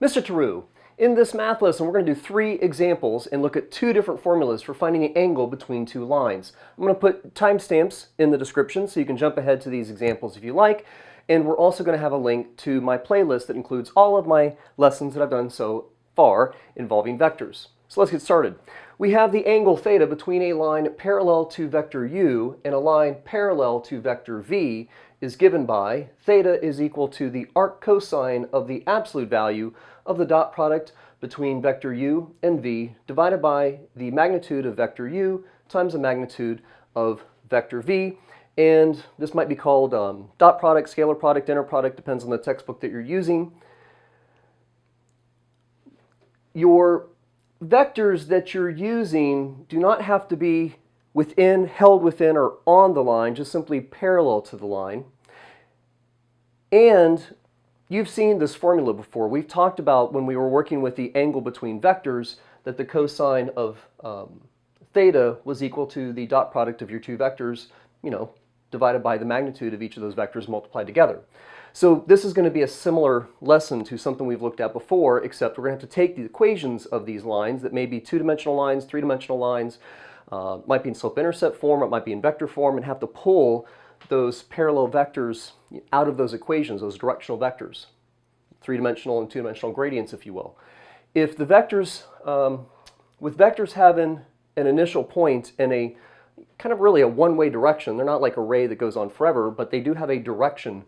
Mr. Taru, in this math lesson, we're going to do 3 examples and look at 2 different formulas for finding an angle between 2 lines. I'm going to put timestamps in the description so you can jump ahead to these examples if you like. And we're also going to have a link to my playlist that includes all of my lessons that I've done so far involving vectors. So let's get started. We have the angle theta between a line parallel to vector u and a line parallel to vector v is given by theta is equal to the arc cosine of the absolute value of the dot product between vector u and v divided by the magnitude of vector u times the magnitude of vector v. And this might be called dot product, scalar product, inner product, depends on the textbook that you're using. Your vectors that you're using do not have to be held within or on the line, just simply parallel to the line. And you've seen this formula before. We've talked about when we were working with the angle between vectors that the cosine of theta was equal to the dot product of your 2 vectors, divided by the magnitude of each of those vectors multiplied together. So this is going to be a similar lesson to something we've looked at before, except we're going to have to take the equations of these lines that may be 2-dimensional lines, 3-dimensional lines, might be in slope-intercept form, it might be in vector form, and have to pull those parallel vectors out of those equations, those directional vectors, 3-dimensional and 2-dimensional gradients, if you will. If the vectors, with vectors having an initial point and a kind of really a one-way direction, they're not like a ray that goes on forever, but they do have a direction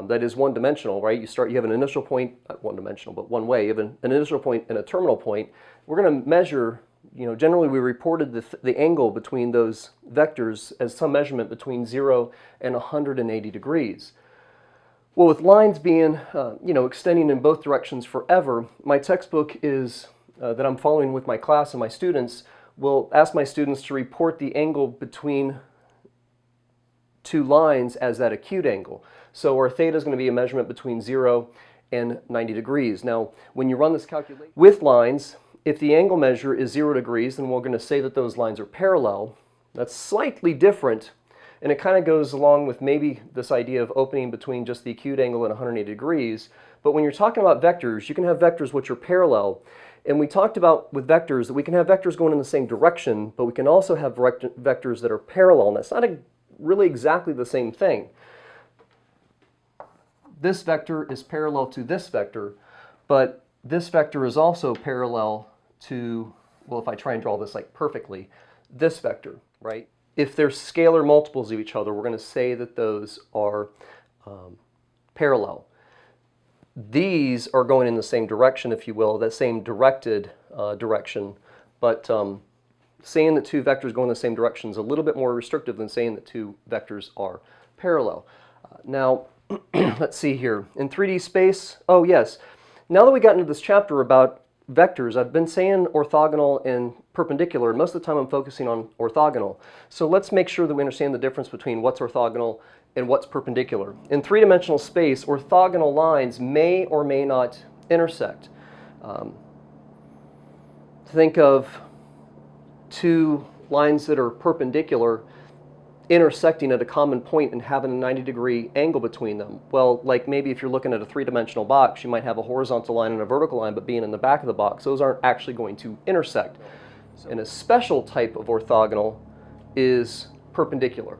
that is one-dimensional, right? You have an initial point, not one-dimensional, but one way. You have an initial point and a terminal point. We're going to measure, generally we reported the angle between those vectors as some measurement between 0 and 180 degrees. Well, with lines being, extending in both directions forever, my textbook is, that I'm following with my class and my students, will ask my students to report the angle between 2 lines as that acute angle. So our theta is going to be a measurement between 0 and 90 degrees. Now, when you run this calculation with lines, if the angle measure is 0 degrees, then we're going to say that those lines are parallel. That's slightly different, and it kind of goes along with maybe this idea of opening between just the acute angle and 180 degrees. But when you're talking about vectors, you can have vectors which are parallel. And we talked about with vectors that we can have vectors going in the same direction, but we can also have vectors that are parallel. And that's not really exactly the same thing. This vector is parallel to this vector, but this vector is also parallel to, well, if I try and draw this like perfectly, this vector, right? If they're scalar multiples of each other, we're going to say that those are parallel. These are going in the same direction, if you will, that same directed direction, but saying that 2 vectors go in the same direction is a little bit more restrictive than saying that 2 vectors are parallel. Now, let's see here. In 3D space, oh yes, now that we got into this chapter about vectors, I've been saying orthogonal and perpendicular, and most of the time I'm focusing on orthogonal. So let's make sure that we understand the difference between what's orthogonal and what's perpendicular. In 3-dimensional space, orthogonal lines may or may not intersect. Think of 2 lines that are perpendicular intersecting at a common point and having a 90-degree angle between them. Well, like maybe if you're looking at a 3-dimensional box, you might have a horizontal line and a vertical line, but being in the back of the box, those aren't actually going to intersect. And a special type of orthogonal is perpendicular.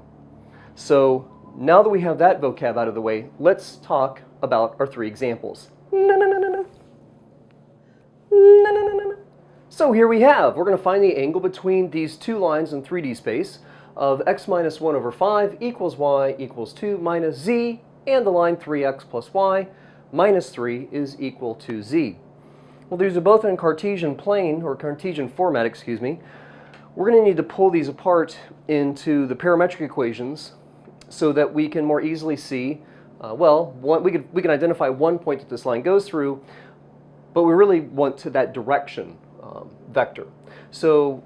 So now that we have that vocab out of the way, let's talk about our 3 examples. So here we have, we're going to find the angle between these 2 lines in 3D space of x minus 1 over 5 equals y equals 2 minus z, and the line 3x plus y minus 3 is equal to z. Well, these are both in Cartesian plane, or Cartesian format, excuse me. We're going to need to pull these apart into the parametric equations so that we can more easily see, we can identify one point that this line goes through, but we really want to that direction vector. So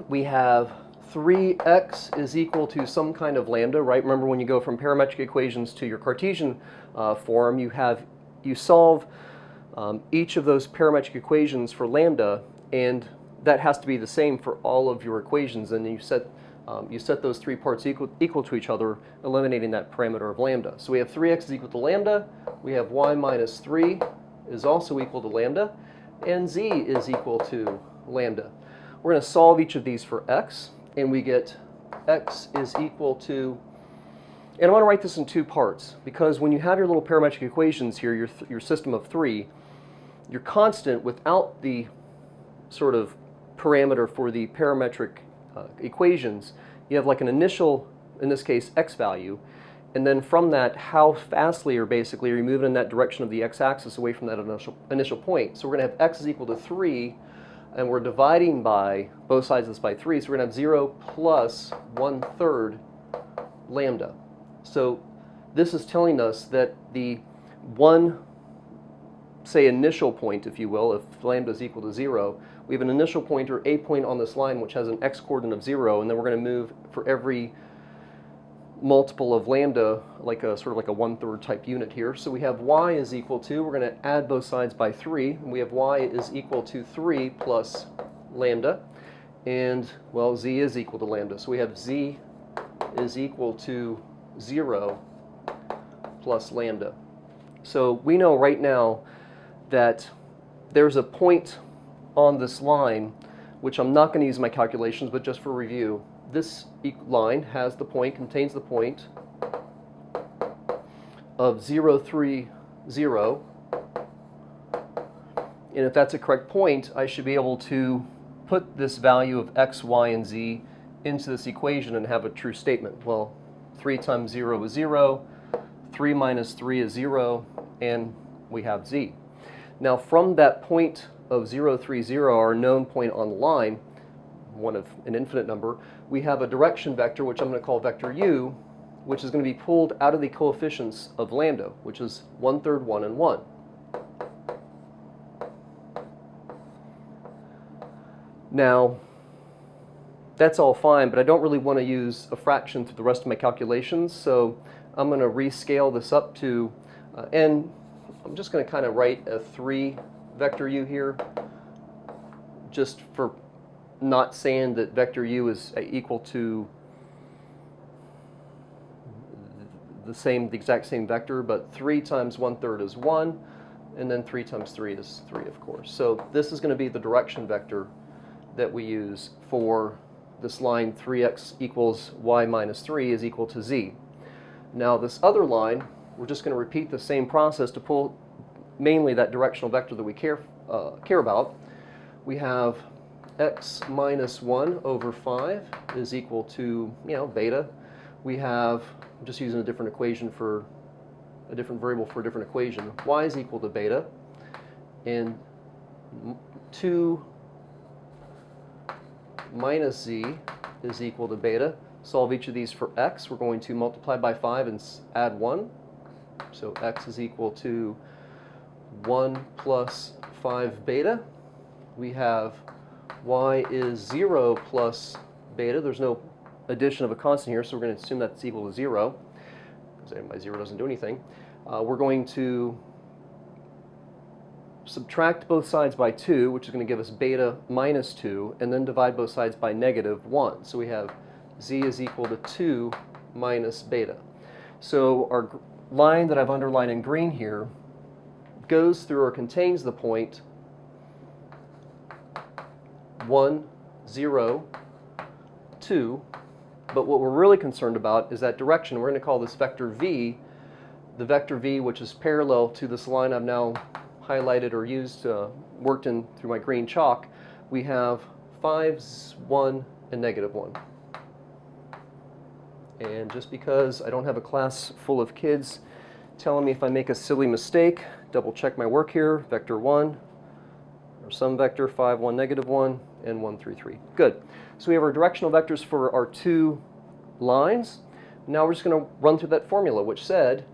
we have 3x is equal to some kind of lambda, right? Remember when you go from parametric equations to your Cartesian form, you solve each of those parametric equations for lambda, and that has to be the same for all of your equations, and you set those 3 parts equal to each other, eliminating that parameter of lambda. So we have 3x is equal to lambda, we have y minus 3 is also equal to lambda, and z is equal to lambda. We're going to solve each of these for x, and we get x is equal to, and I want to write this in two parts, because when you have your little parametric equations here, your system of three, your constant without the sort of parameter for the parametric equations, you have like an initial, in this case, x value, and then from that, how fastly or basically are you moving in that direction of the x-axis away from that initial point. So we're going to have x is equal to 3, and we're dividing by both sides of this by 3, so we're going to have 0 plus 1/3 lambda. So this is telling us that the one, say, initial point, if you will, if lambda is equal to 0, we have an initial point or a point on this line which has an x-coordinate of 0, and then we're going to move for every multiple of lambda, like a sort of like a 1/3 type unit here. So we have y is equal to, we're going to add both sides by 3, and we have y is equal to 3 plus lambda, and, well, z is equal to lambda. So we have z is equal to 0 plus lambda. So we know right now that there's a point on this line, which I'm not going to use in my calculations, but just for review, this line has the point, contains the point of 0, 3, 0. And if that's a correct point, I should be able to put this value of x, y, and z into this equation and have a true statement. Well, 3 times 0 is 0, 3 minus 3 is 0, and we have z. Now from that point of 0, 3, 0, our known point on the line, one of an infinite number, we have a direction vector, which I'm going to call vector u, which is going to be pulled out of the coefficients of lambda, which is 1/3, 1, and 1. Now, that's all fine, but I don't really want to use a fraction through the rest of my calculations, so I'm going to rescale this up to, and I'm just going to kind of write a 3 vector u here, just for not saying that vector u is equal to the exact same vector, but 3 times 1/3 is 1, and then 3 times 3 is 3, of course. So this is going to be the direction vector that we use for this line 3x equals y minus 3 is equal to z. Now this other line, we're just going to repeat the same process to pull mainly that directional vector that we care about. We have x minus 1 over 5 is equal to, beta. We have, I'm just using a different equation for a different variable for a different equation. Y is equal to beta, and 2 minus z is equal to beta. Solve each of these for x. We're going to multiply by 5 and add 1. So x is equal to 1 plus 5 beta. We have y is 0 plus beta. There's no addition of a constant here, so we're going to assume that's equal to 0, because by 0 doesn't do anything. We're going to subtract both sides by 2, which is going to give us beta minus 2, and then divide both sides by negative 1. So we have z is equal to 2 minus beta. So our line that I've underlined in green here goes through or contains the point 1, 0, 2, but what we're really concerned about is that direction. We're going to call this vector v, the vector v which is parallel to this line I've now highlighted or used, worked in through my green chalk. We have 5, 1, and negative 1. And just because I don't have a class full of kids telling me if I make a silly mistake, double check my work here, vector 1, or some vector, 5, 1, negative 1, and 1, 3, 3. Good. So we have our directional vectors for our two lines. Now we're just going to run through that formula, which said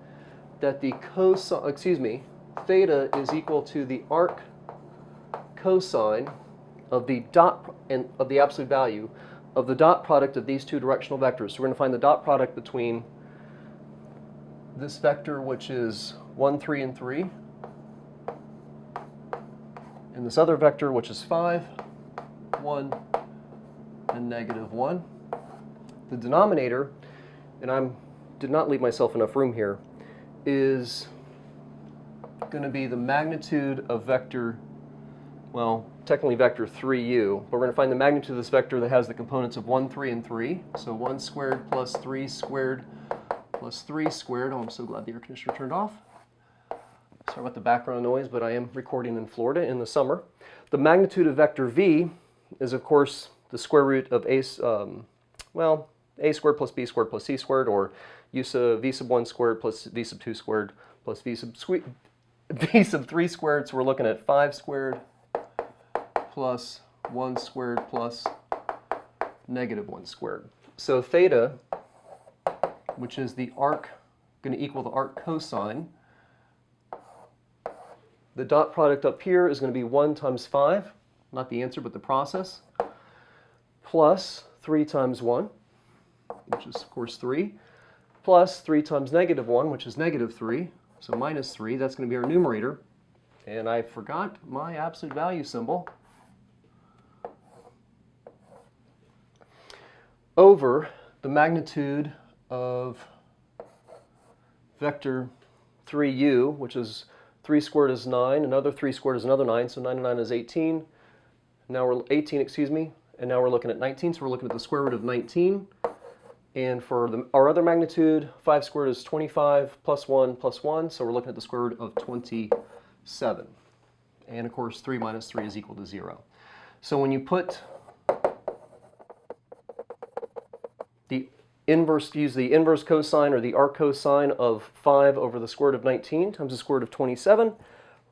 that the theta is equal to the arc cosine of the dot and of the absolute value of the dot product of these two directional vectors. So we're going to find the dot product between this vector, which is 1, 3, and 3, and this other vector, which is 5, 1, and negative 1. The denominator, and I did not leave myself enough room here, is going to be the magnitude of vector, well, technically vector 3u, but we're going to find the magnitude of this vector that has the components of 1, 3, and 3. So 1 squared plus 3 squared plus 3 squared. Oh, I'm so glad the air conditioner turned off. Sorry about the background noise, but I am recording in Florida in the summer. The magnitude of vector v is, of course, the square root of a squared plus b squared plus c squared, or v sub 1 squared plus v sub 2 squared plus v sub 3 squared. So we're looking at 5 squared plus 1 squared plus negative 1 squared. So theta, which is the arc, going to equal the arc cosine. The dot product up here is going to be 1 times 5, not the answer, but the process, plus 3 times 1, which is, of course, 3, plus 3 times negative 1, which is negative 3, so minus 3. That's going to be our numerator. And I forgot my absolute value symbol. Over the magnitude of vector 3u, which is 3 squared is 9, another 3 squared is another 9, so 9 and 9 is 18. Now we're 18, excuse me, and now we're looking at 19, so we're looking at the square root of 19. And for our other magnitude, 5 squared is 25 plus 1, so we're looking at the square root of 27. And of course, 3 minus 3 is equal to 0. So when you put use the inverse cosine or the arc cosine of 5 over the square root of 19 times the square root of 27,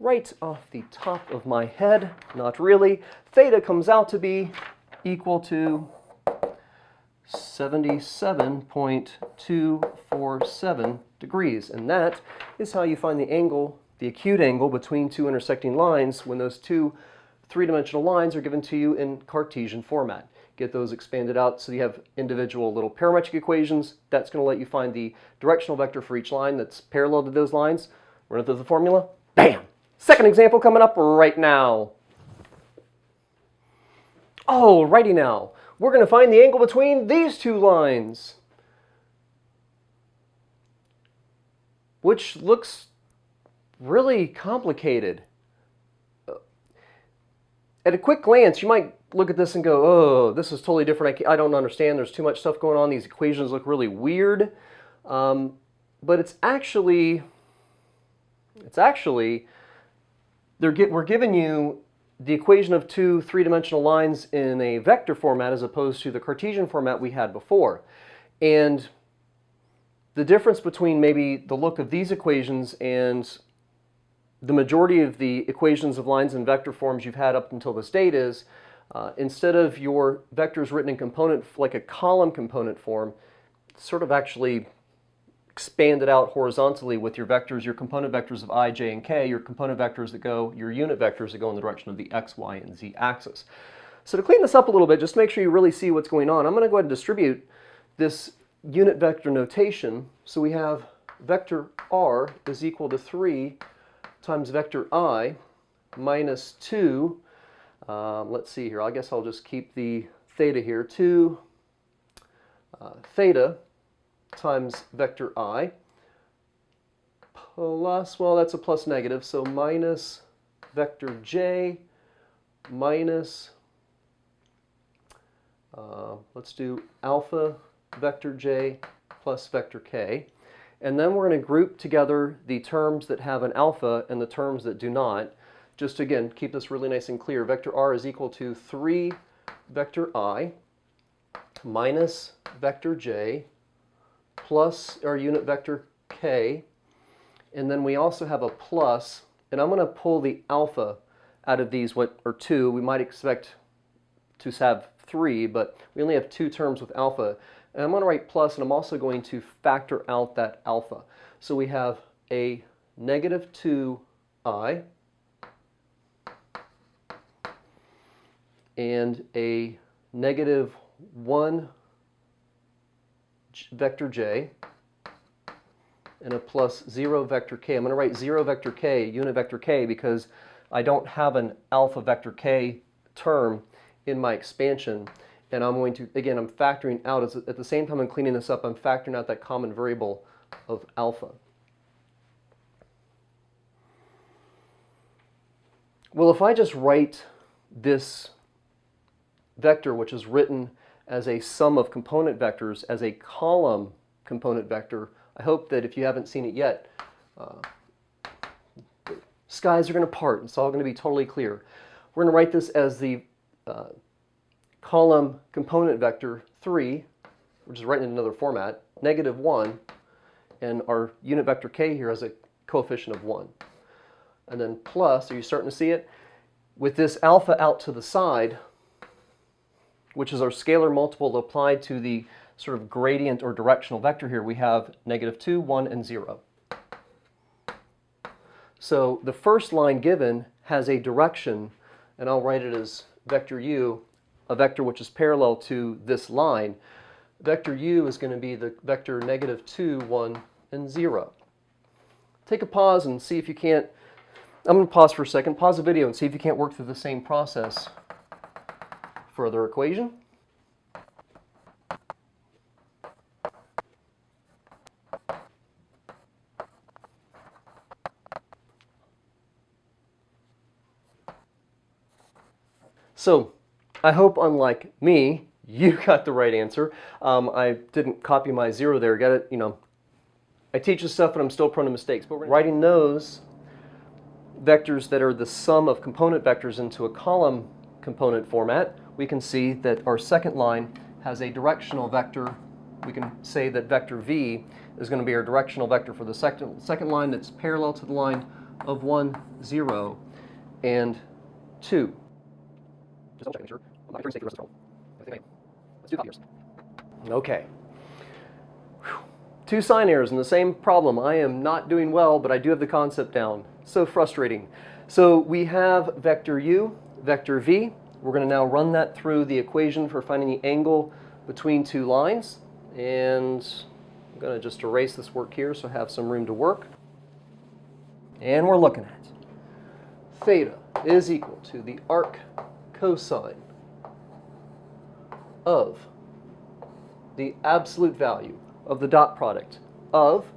right off the top of my head, not really, theta comes out to be equal to 77.247 degrees. And that is how you find the angle, the acute angle between two intersecting lines when those two three-dimensional lines are given to you in Cartesian format. Get those expanded out so you have individual little parametric equations. That's going to let you find the directional vector for each line that's parallel to those lines. Run through the formula. Bam! Second example coming up right now. Oh, righty now. We're going to find the angle between these two lines, which looks really complicated. At a quick glance, you might look at this and go, oh, this is totally different. I don't understand. There's too much stuff going on. These equations look really weird. But it's actually we're giving you the equation of two three-dimensional lines in a vector format as opposed to the Cartesian format we had before. And the difference between maybe the look of these equations and the majority of the equations of lines in vector forms you've had up until this date is instead of your vectors written in component, like a column component form, sort of actually expanded out horizontally with your vectors, your component vectors of I, j, and k, your component vectors that go, your unit vectors that go in the direction of the x, y, and z axis. So to clean this up a little bit, just make sure you really see what's going on, I'm going to go ahead and distribute this unit vector notation. So we have vector r is equal to 3 times vector I minus 2, let's see here, I guess I'll just keep the theta here, 2 theta times vector I plus, well, that's a plus negative, so minus vector j minus, let's do alpha vector j plus vector k. And then we're going to group together the terms that have an alpha and the terms that do not. Just to, again, keep this really nice and clear, vector r is equal to 3 vector I minus vector j plus our unit vector k. And then we also have a plus, and I'm going to pull the alpha out of these, or 2. We might expect to have 3, but we only have 2 terms with alpha. And I'm going to write plus, and I'm also going to factor out that alpha. So we have a negative 2i and a negative 1 vector j and a plus 0 vector k. I'm going to write 0 vector k, unit vector k, because I don't have an alpha vector k term in my expansion. And I'm going to, again, I'm factoring out, at the same time I'm cleaning this up, I'm factoring out that common variable of alpha. Well, if I just write this vector, which is written as a sum of component vectors, as a column component vector, I hope that if you haven't seen it yet, skies are going to part. It's all going to be totally clear. We're going to write this as the column component vector 3, which is written in another format, -1, and our unit vector k here has a coefficient of 1. And then plus, are you starting to see it? With this alpha out to the side, which is our scalar multiple applied to the sort of gradient or directional vector here, we have -2, 1, and 0. So the first line given has a direction, and I'll write it as vector u, a vector which is parallel to this line. Vector u is going to be the vector -2, 1, and 0. Take a pause and see if you can't, I'm going to pause for a second, pause the video and see if you can't work through the same process for other equation. So, I hope, unlike me, you got the right answer. I didn't copy my 0 there. Got it? You know, I teach this stuff, and I'm still prone to mistakes. But writing those vectors that are the sum of component vectors into a column component format, we can see that our second line has a directional vector. We can say that vector v is going to be our directional vector for the second line that's parallel to the line of 1, 0, and 2. Just double checking, sure. I'm not sure the rest of the Let's do copiers. Okay. Whew. 2 sign errors in the same problem. I am not doing well, but I do have the concept down. So frustrating. So we have vector u, vector v. We're going to now run that through the equation for finding the angle between 2 lines. And I'm going to just erase this work here so I have some room to work. And we're looking at theta is equal to the arc cosine of the absolute value of the dot product of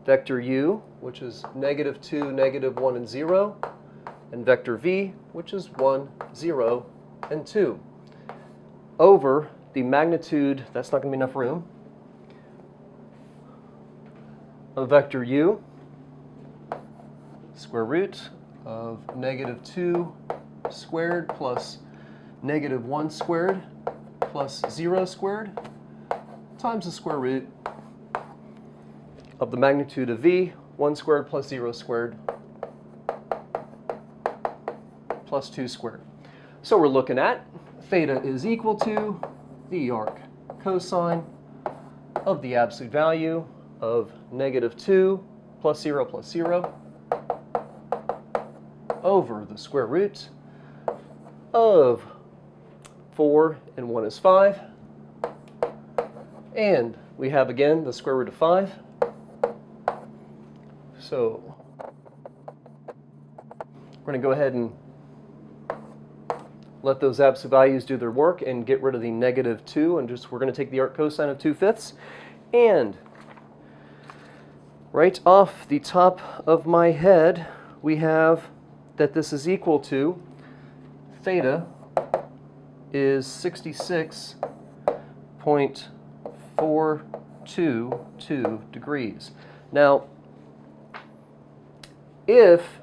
vector u, which is -2, -1, and 0, and vector v, which is 1, 0, and 2, over the magnitude, that's not going to be enough room, of vector u, square root of -2 squared plus -1 squared plus 0 squared times the square root of the magnitude of v, 1 squared plus 0 squared plus 2 squared. So we're looking at theta is equal to the arc cosine of the absolute value of -2 plus 0 over the square root of 4 and 1 is 5. And we have again the square root of 5. So we're going to go ahead and let those absolute values do their work and get rid of the -2, and we're going to take the arc cosine of 2/5. And right off the top of my head, we have that this is equal to theta is 66.422 degrees. Now, if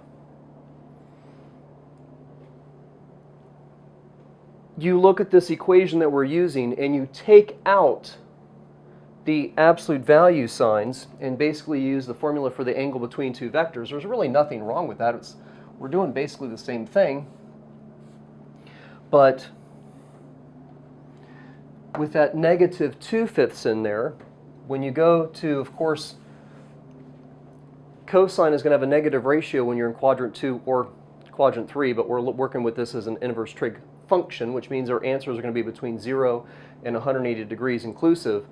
you look at this equation that we're using and you take out the absolute value signs and basically use the formula for the angle between 2 vectors, there's really nothing wrong with that. We're doing basically the same thing. But with that -2/5 in there, when you go to, of course, cosine is going to have a negative ratio when you're in quadrant 2 or quadrant 3, but we're working with this as an inverse trig function, which means our answers are going to be between 0 and 180 degrees inclusive.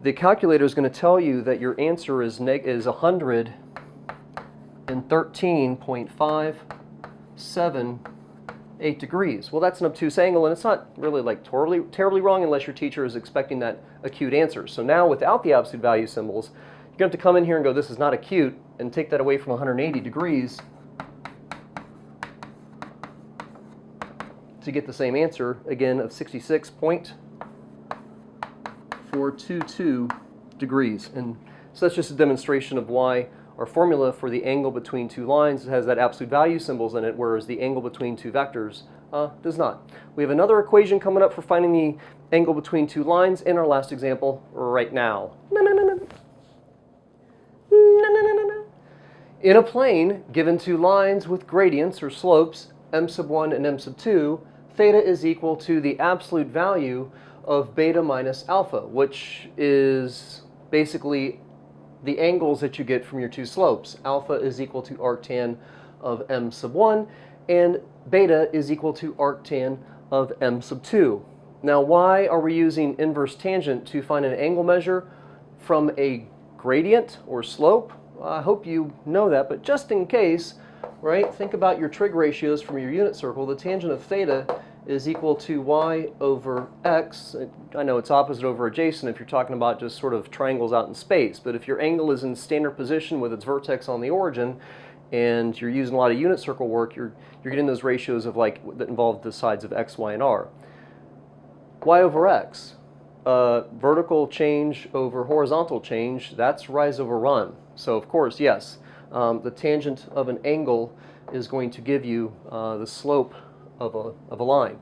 The calculator is going to tell you that your answer is 113.578 degrees. Well, that's an obtuse angle, and it's not really like terribly wrong unless your teacher is expecting that acute answer. So now, without the absolute value symbols, you're going to have to come in here and go, this is not acute, and take that away from 180 degrees. to get the same answer, again, of 66.422 degrees. And so that's just a demonstration of why our formula for the angle between two lines has that absolute value symbols in it, whereas the angle between two vectors does not. We have another equation coming up for finding the angle between two lines in our last example right now. In a plane given two lines with gradients or slopes, m sub 1 and m sub 2, theta is equal to the absolute value of beta minus alpha, which is basically the angles that you get from your two slopes. Alpha is equal to arctan of m sub 1, and beta is equal to arctan of m sub 2. Now, why are we using inverse tangent to find an angle measure from a gradient or slope? I hope you know that, but just in case, right, think about your trig ratios from your unit circle. The tangent of theta is equal to y over x. I know it's opposite over adjacent if you're talking about just sort of triangles out in space, but if your angle is in standard position with its vertex on the origin and you're using a lot of unit circle work, you're getting those ratios of like that involve the sides of x, y, and r. Y over x, vertical change over horizontal change, that's rise over run. So of course, yes, the tangent of an angle is going to give you the slope of a line.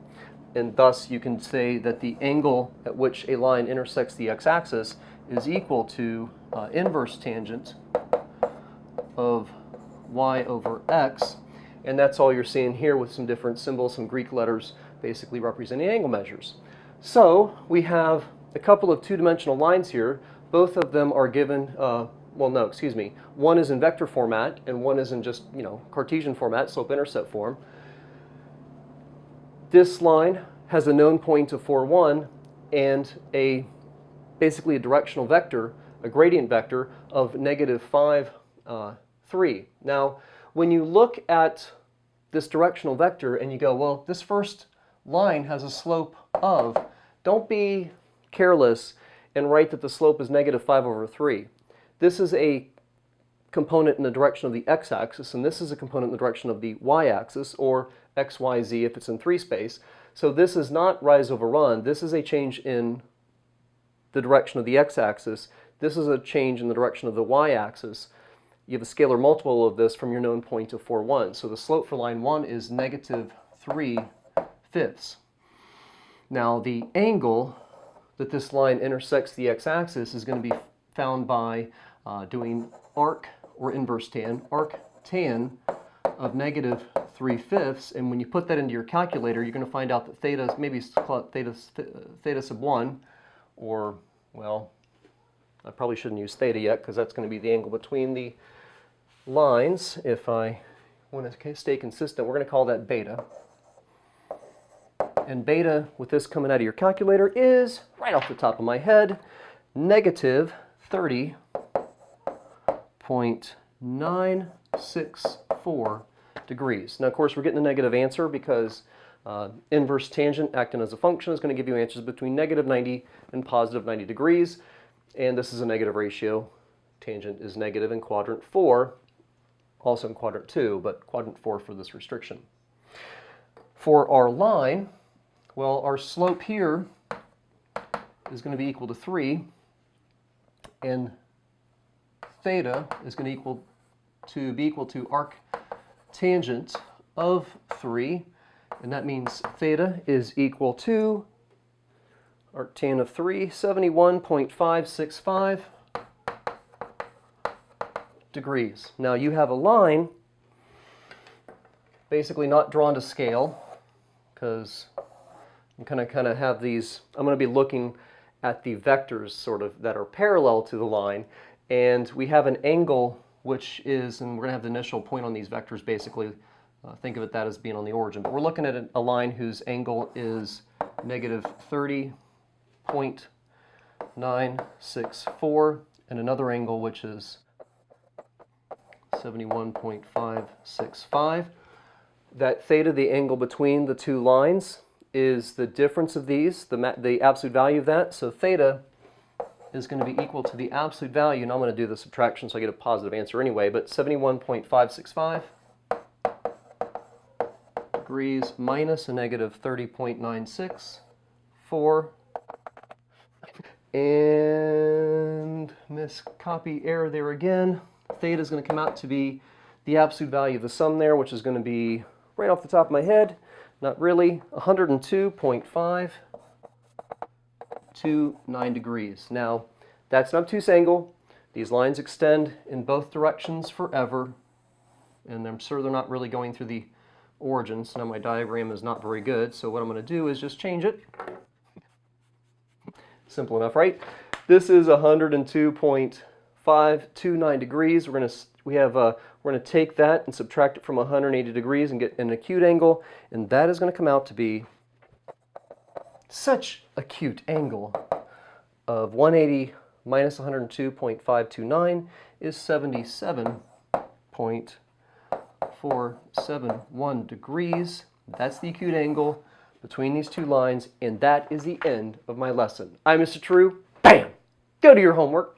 And thus you can say that the angle at which a line intersects the x-axis is equal to inverse tangent of y over x. And that's all you're seeing here with some different symbols, some Greek letters basically representing angle measures. So we have a couple of two-dimensional lines here. Both of them are given, well, no, excuse me. One is in vector format and one is in just, Cartesian format, slope-intercept form. This line has a known point of 4, 1 and basically a directional vector, a gradient vector of negative 5, 3. Now, when you look at this directional vector and you go, well, this first line has a slope of, don't be careless and write that the slope is negative 5 over 3. This is a component in the direction of the x-axis, and this is a component in the direction of the y-axis, or x, y, z if it's in 3 space. So this is not rise over run. This is a change in the direction of the x-axis. This is a change in the direction of the y-axis. You have a scalar multiple of this from your known point of 4, 1. So the slope for line 1 is negative 3/5. Now the angle that this line intersects the x-axis is going to be found by doing arc or inverse tan, arc tan of negative 3/5, and when you put that into your calculator, you're going to find out that theta, maybe call it theta sub 1, or, well, I probably shouldn't use theta yet because that's going to be the angle between the lines. If I want to stay consistent, we're going to call that beta. And beta, with this coming out of your calculator, is, right off the top of my head, negative 30.964 degrees. Now, of course, we're getting a negative answer because inverse tangent acting as a function is going to give you answers between negative 90 and positive 90 degrees. And this is a negative ratio. Tangent is negative in quadrant 4, also in quadrant 2, but quadrant 4 for this restriction. For our line, well, our slope here is going to be equal to 3, and theta is going to be equal to arc tangent of 3, and that means theta is equal to arctan of 3, 71.565 degrees. Now you have a line basically not drawn to scale because I'm kind of have these, I'm going to be looking at the vectors sort of that are parallel to the line, and we have an angle which is, and we're going to have the initial point on these vectors basically, think of it that as being on the origin, but we're looking at a line whose angle is negative 30.964 and another angle which is 71.565. That theta, the angle between the two lines, is the difference of these, the absolute value of that. So theta is going to be equal to the absolute value, and I'm going to do the subtraction so I get a positive answer anyway, but 71.565 degrees minus a negative 30.96, 4, and miscopy error there again. Theta is going to come out to be the absolute value of the sum there, which is going to be, right off the top of my head, not really, 102.529 degrees. Now, that's an obtuse angle. These lines extend in both directions forever, and I'm sure they're not really going through the origins. Now my diagram is not very good, so what I'm going to do is just change it. Simple enough, right? This is 102.529 degrees. We're going to take that and subtract it from 180 degrees and get an acute angle, and that is going to come out to be such a cute angle of 180 minus 102.529 is 77.471 degrees. That's the acute angle between these two lines, and that is the end of my lesson. I'm Mr. True. Bam! Go do your homework.